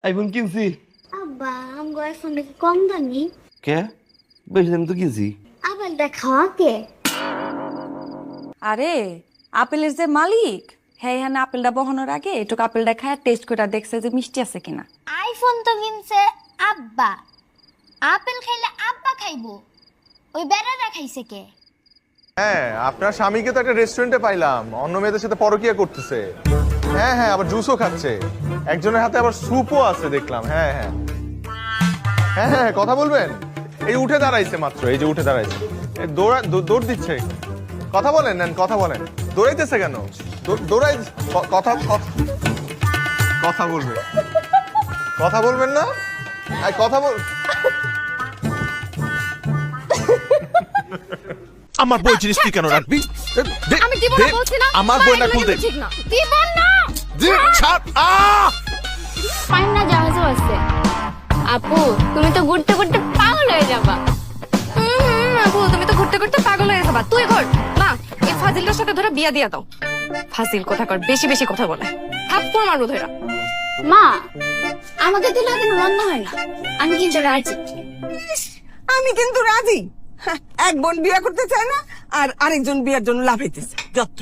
IPhone কিনছি। আব্বা আমগো আইফোন নাকি কম দামি? কে? বেশি দাম তো কিনছি। আপেলটা খাওয়া কে? আরে আপেলের যে মালিক হ্যাঁ হ্যাঁ আপেলটা বহানোর আগে একটু আপেলটা খায় টেস্ট করে দেখছে যে মিষ্টি আছে কিনা। আইফোন তো কিনছে আব্বা, আপেল খাইলে আব্বা খাইবো, ওই বেড়াটা খাইছে কে? হ্যাঁ, আপনার স্বামীকে তো একটা রেস্টুরেন্টে পাইলাম, অন্য মেয়েদের সাথে পরকিয়া করতেছে। হ্যাঁ হ্যাঁ, আবার জুসও খাচ্ছে, একজনের হাতে আবার স্যুপও আছে দেখলাম। হ্যাঁ হ্যাঁ হ্যাঁ হ্যাঁ, কথা বলবেন? এই উঠে দাঁড়াইছে মাত্র, এই যে উঠে দাঁড়াইছে, দৌড় দিচ্ছে। কথা বলেন, নেন কথা বলেন। দৌড়াইতেছে কেন? দৌড়াই কথা কথা বলবে, কথা বলবেন না? কথা বল। আমার বই জিনিস তুই কেন রাখবি? আমি দিব না বলছি না, আমার বই না খুলতে। ঠিক না দিব না। ছাড়। পান্না জাহাজও আছে। আপু তুমি তো ঘুরতে ঘুরতে পাগল হয়ে যাবা। আপু তুমি তো ঘুরতে ঘুরতে পাগল হয়ে যাবা। তুই ঘর মা এই ফাজিলটার সাথে ধরে বিয়া দিয়া দাও। ফাজিল কথা কর, বেশি বেশি কথা বলে থাপ্পড় মারবো ধরা। মা আমাকে দিলে কিন্তু মন্দ হয় না, আমি কিন্তু রাজি। আমি কিন্তু রাজি। এক বোন বিয়ে করতে চায় না আর আরেকজন বিয়ের জন্য লাফাইতেছে। যত